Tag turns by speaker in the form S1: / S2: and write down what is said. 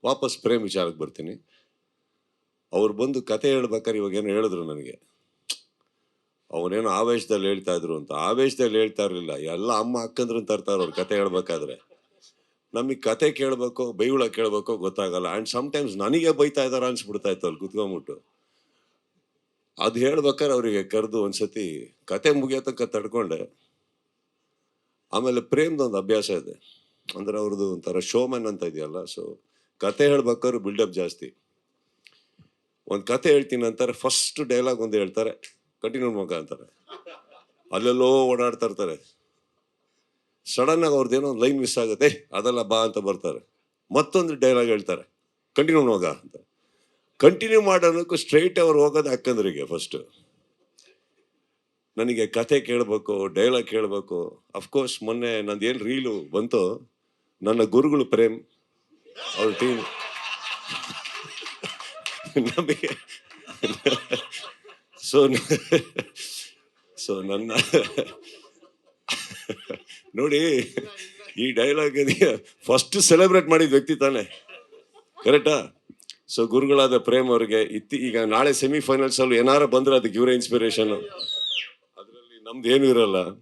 S1: ವಾಪಸ್ ಪ್ರೇಮ್ ವಿಚಾರಕ್ಕೆ ಬರ್ತೀನಿ. ಅವ್ರು ಬಂದು ಕತೆ ಹೇಳ್ಬೇಕಾದ್ರೆ ಇವಾಗ ಏನೋ ಹೇಳಿದ್ರು ನನಗೆ, ಅವನೇನೋ ಆವೇಶದಲ್ಲಿ ಹೇಳ್ತಾ ಇದ್ರು ಅಂತ. ಆವೇಶದಲ್ಲಿ ಹೇಳ್ತಾ ಇರಲಿಲ್ಲ, ಎಲ್ಲ ಅಮ್ಮ ಅಕ್ಕಂದ್ರನ್ನ ತರ್ತಾರೆ ಅವ್ರು ಕತೆ ಹೇಳ್ಬೇಕಾದ್ರೆ. ನಮಗೆ ಕತೆ ಕೇಳಬೇಕೋ ಬೈಗುಳ ಕೇಳಬೇಕೋ ಗೊತ್ತಾಗಲ್ಲ. ಆ್ಯಂಡ್ ಸಮ್ಟೈಮ್ಸ್ ನನಗೆ ಬೈತಾ ಇದಾರ ಅನ್ಸ್ಬಿಡ್ತಾ ಇತ್ತು ಅಲ್ಲಿ ಕುತ್ಕೊಂಡ್ಬಿಟ್ಟು. ಅದು ಹೇಳ್ಬೇಕಾದ್ರೆ ಅವರಿಗೆ ಕರೆದು ಒಂದ್ಸತಿ ಕತೆ ಮುಗಿಯೋ ತನಕ ತಡ್ಕೊಂಡೆ. ಆಮೇಲೆ ಪ್ರೇಮ್ದೊಂದು ಅಭ್ಯಾಸ ಇದೆ, ಅಂದ್ರೆ ಅವ್ರದ್ದು ಒಂಥರ ಶೋಮನ್ ಅಂತ ಇದೆಯಲ್ಲ. ಸೊ ಕತೆ ಹೇಳ್ಬೇಕಾದ್ರೆ ಬಿಲ್ಡಪ್ ಜಾಸ್ತಿ. ಒಂದು ಕತೆ ಹೇಳ್ತೀನಿ ಅಂತಾರೆ, ಫಸ್ಟ್ ಡೈಲಾಗ್ ಒಂದು ಹೇಳ್ತಾರೆ, ಕಂಟಿನ್ಯೂ ಮಗ ಅಂತಾರೆ. ಅಲ್ಲೆಲ್ಲೋ ಓಡಾಡ್ತಾ ಇರ್ತಾರೆ. ಸಡನ್ ಆಗಿ ಅವ್ರದ್ದೇನೋ ಒಂದು ಲೈನ್ ಮಿಸ್ ಆಗುತ್ತೆ, ಅದೆಲ್ಲ ಬಾ ಅಂತ ಬರ್ತಾರೆ. ಮತ್ತೊಂದು ಡೈಲಾಗ್ ಹೇಳ್ತಾರೆ, ಕಂಟಿನ್ಯೂ ಮಗ ಅಂತ. ಕಂಟಿನ್ಯೂ ಮಾಡೋದಕ್ಕೂ ಸ್ಟ್ರೈಟ್ ಅವ್ರು ಹೋಗೋದು ಅಕ್ಕಂದ್ರಿಗೆ ಫಸ್ಟ್. ನನಗೆ ಕತೆ ಕೇಳಬೇಕು, ಡೈಲಾಗ್ ಕೇಳಬೇಕು. ಅಫ್ಕೋರ್ಸ್ ಮೊನ್ನೆ ನಂದು ಏನು ರೀಲು ಬಂತು, ನನ್ನ ಗುರುಗಳು ಪ್ರೇಮ್ ಅವ್ರ ಟೀಮ್ ನಮಗೆ ಸೊ ನನ್ನ ನೋಡಿ, ಈ ಡೈಲಾಗ್ ಫಸ್ಟ್ ಸೆಲೆಬ್ರೇಟ್ ಮಾಡಿದ ವ್ಯಕ್ತಿ ತಾನೆ, ಕರೆಕ್ಟಾ? ಸೊ ಗುರುಗಳಾದ ಪ್ರೇಮ್ ಅವ್ರಿಗೆ ಈಗ ನಾಳೆ ಸೆಮಿಫೈನಲ್ಸ್ ಅಲ್ಲಿ ಏನಾರ ಬಂದ್ರೆ ಅದಕ್ಕೆ ಇವರೇ ಇನ್ಸ್ಪಿರೇಷನ್. ಅದರಲ್ಲಿ ನಮ್ದು ಏನು ಇರಲ್ಲ.